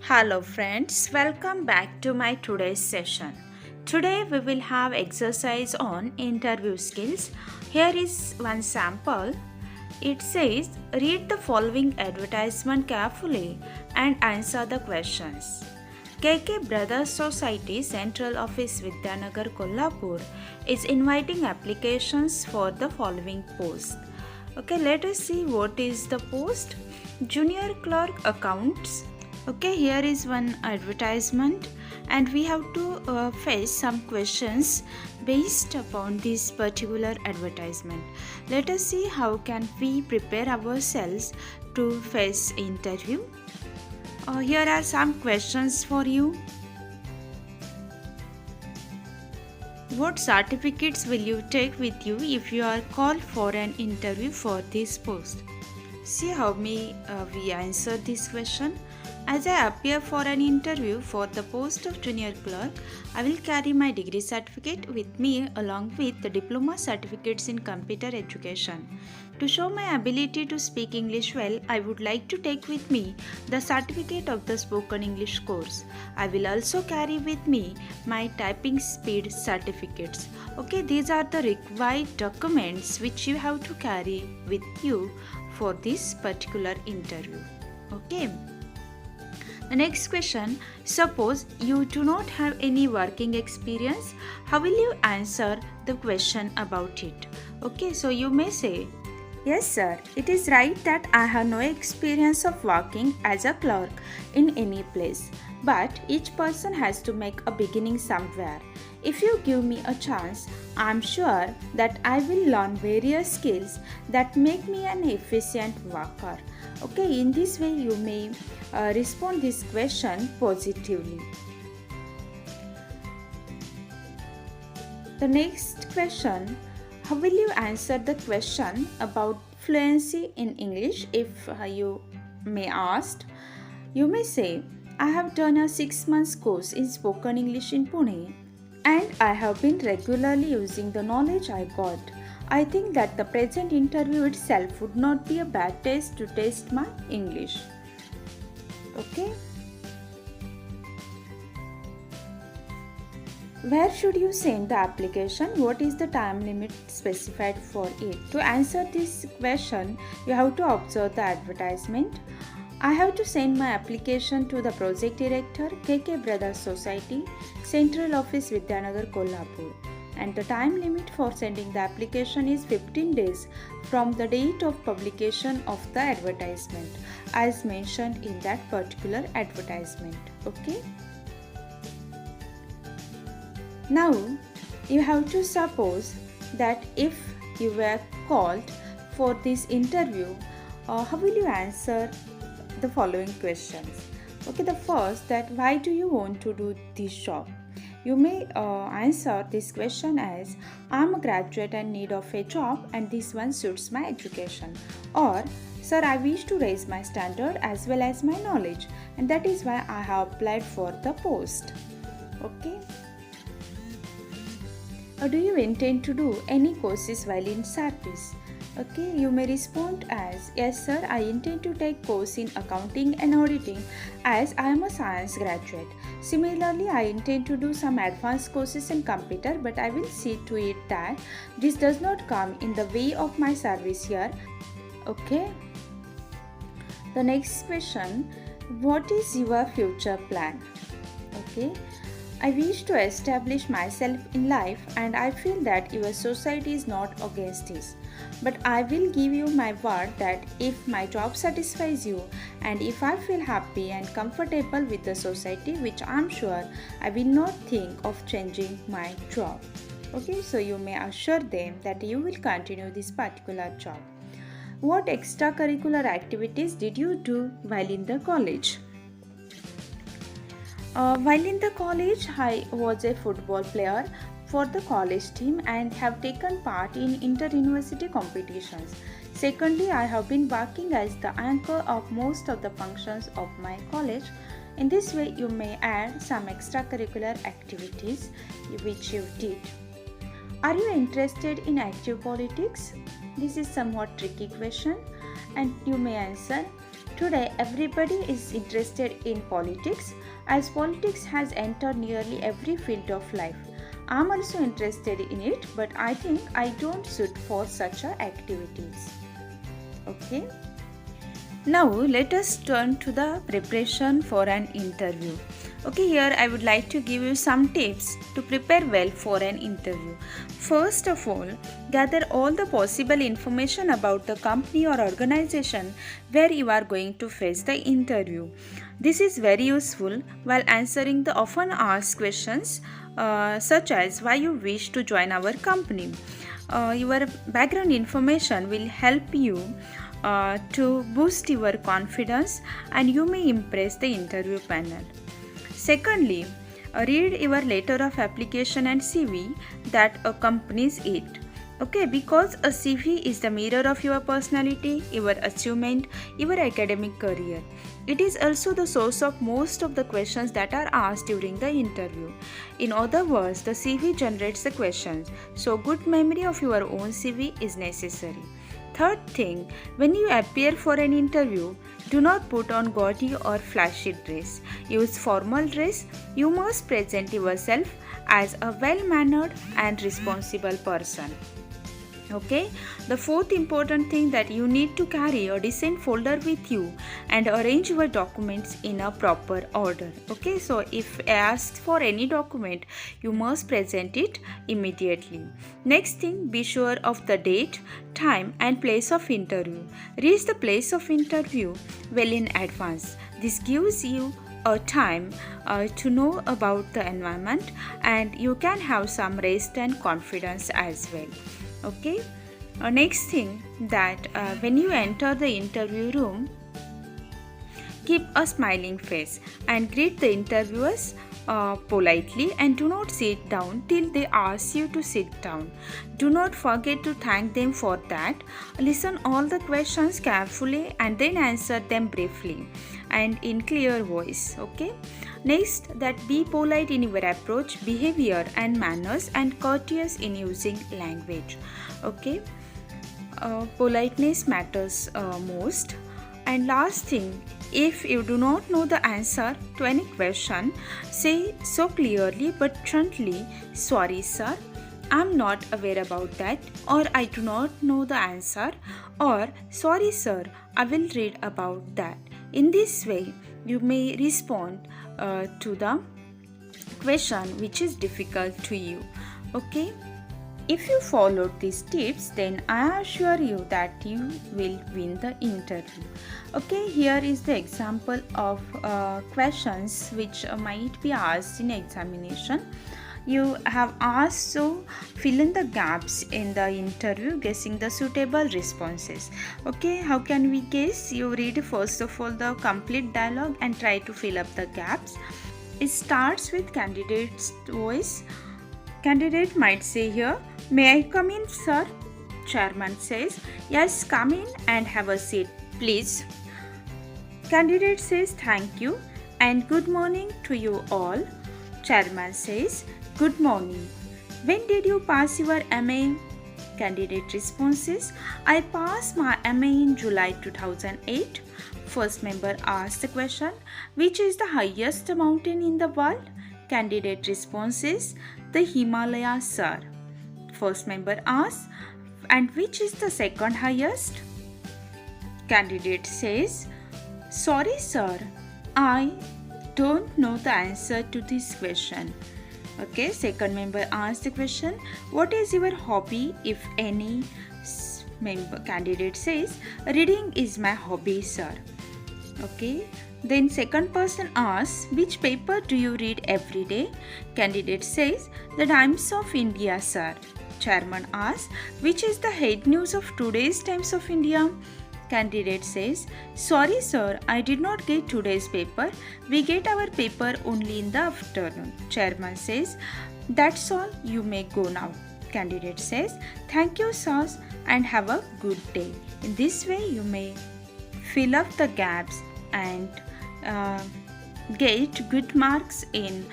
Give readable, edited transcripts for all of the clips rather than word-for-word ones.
Hello friends, welcome back to my today's session. Today we will have exercise on interview skills. Here is one sample. It says read the following advertisement carefully and answer the questions. KK Brothers Society Central Office Vidyanagar Kolhapur is inviting applications for the following post. Okay, let us see what is the post. Junior Clerk Accounts. Okay, here is one advertisement, and we have to face some questions based upon this particular advertisement. Let us see how can we prepare ourselves to face interview. Here are some questions for you. What certificates will you take with you if you are called for an interview for this post? See how we answer this question. As I appear for an interview for the post of junior clerk, I will carry my degree certificate with me along with the diploma certificates in computer education. To show my ability to speak English well, I would like to take with me the certificate of the spoken English course. I will also carry with me my typing speed certificates. Okay, these are the required documents which you have to carry with you for this particular interview. Okay. The next question, suppose you do not have any working experience, how will you answer the question about it? Okay, so you may say, yes, sir, it is right that I have no experience of working as a clerk in any place, but each person has to make a beginning somewhere. If you give me a chance, I am sure that I will learn various skills that make me an efficient worker. Okay, in this way you may respond this question positively. The next question, how will you answer the question about fluency in English if you may asked? You may say, I have done a 6 months course in spoken English in Pune and I have been regularly using the knowledge I got. I think that the present interview itself would not be a bad test to test my English. Okay? Where should you send the application? What is the time limit specified for it? To answer this question, you have to observe the advertisement. I have to send my application to the project director, KK Brothers Society, Central Office Vidyanagar Kolhapur. And the time limit for sending the application is 15 days from the date of publication of the advertisement as mentioned in that particular advertisement. Okay? Now, you have to suppose that if you were called for this interview, how will you answer the following questions? Okay, the first, that why do you want to do this job? You may answer this question as, I am a graduate and need of a job and this one suits my education. Or, sir, I wish to raise my standard as well as my knowledge and that is why I have applied for the post. Okay. Or do you intend to do any courses while in service? Okay, you may respond as, yes sir, I intend to take course in accounting and auditing as I am a science graduate. Similarly, I intend to do some advanced courses in computer, but I will see to it that this does not come in the way of my service here. Okay. The next question, what is your future plan? Okay. I wish to establish myself in life and I feel that your society is not against this. But I will give you my word that if my job satisfies you and if I feel happy and comfortable with the society, which I am sure, I will not think of changing my job. Okay, so you may assure them that you will continue this particular job. What extracurricular activities did you do while in the college? While in the college, I was a football player for the college team and have taken part in inter-university competitions. Secondly, I have been working as the anchor of most of the functions of my college. In this way, you may add some extracurricular activities which you did. Are you interested in active politics? This is somewhat tricky question and you may answer, Today, everybody is interested in politics as politics has entered nearly every field of life. I'm also interested in it, but I think I don't suit for such activities. Okay. Now let us turn to the preparation for an interview. Okay, here I would like to give you some tips to prepare well for an interview. First of all, gather all the possible information about the company or organization where you are going to face the interview. This is very useful while answering the often asked questions such as why you wish to join our company. Your background information will help you to boost your confidence and you may impress the interview panel. Secondly, read your letter of application and CV that accompanies it. Okay, because a CV is the mirror of your personality, your achievement, your academic career. It is also the source of most of the questions that are asked during the interview. In other words, the CV generates the questions, so good memory of your own CV is necessary. Third thing, when you appear for an interview, do not put on gaudy or flashy dress. Use formal dress. You must present yourself as a well-mannered and responsible person. Okay, the fourth important thing that you need to carry a decent folder with you and arrange your documents in a proper order. Okay, so if asked for any document, you must present it immediately. Next thing, be sure of the date, time and place of interview. Reach the place of interview well in advance. This gives you a time to know about the environment and you can have some rest and confidence as well. Okay, next thing that when you enter the interview room, keep a smiling face and greet the interviewers politely and do not sit down till they ask you to sit down. Do not forget to thank them for that. Listen all the questions carefully and then answer them briefly and in clear voice. Okay. Next, that be polite in your approach, behavior and manners and courteous in using language. Okay, politeness matters most. And last thing, if you do not know the answer to any question, say so clearly but gently, sorry sir, I'm not aware about that, or I do not know the answer, or sorry sir, I will read about that. In this way, you may respond to the question which is difficult to you. Okay, if you followed these tips, then I assure you that you will win the interview. Okay, here is the example of questions which might be asked in examination. You have asked to fill in the gaps in the interview, guessing the suitable responses. Okay, how can we guess? You read first of all the complete dialogue and try to fill up the gaps. It starts with candidate's voice. Candidate might say here, may I come in, sir? Chairman says, yes, come in and have a seat, please. Candidate says, thank you and good morning to you all. Chairman says, good morning. When did you pass your MA? Candidate responses, I passed my MA in July 2008. First member asks the question, which is the highest mountain in the world? Candidate responses, the Himalayas, sir. First member asks, and which is the second highest? Candidate says, sorry sir, I don't know the answer to this question. Okay, second member asks the question, what is your hobby if any? Candidate says, reading is my hobby, sir. Okay, then second person asks, which paper do you read every day? Candidate says, the Times of India, sir. Chairman asks, which is the head news of today's Times of India? Candidate says, sorry sir, I did not get today's paper. We get our paper only in the afternoon. Chairman says, that's all, you may go now. Candidate says, thank you sir and have a good day. In this way you may fill up the gaps and get good marks in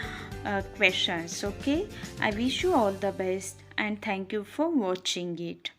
questions. Okay, I wish you all the best and thank you for watching it.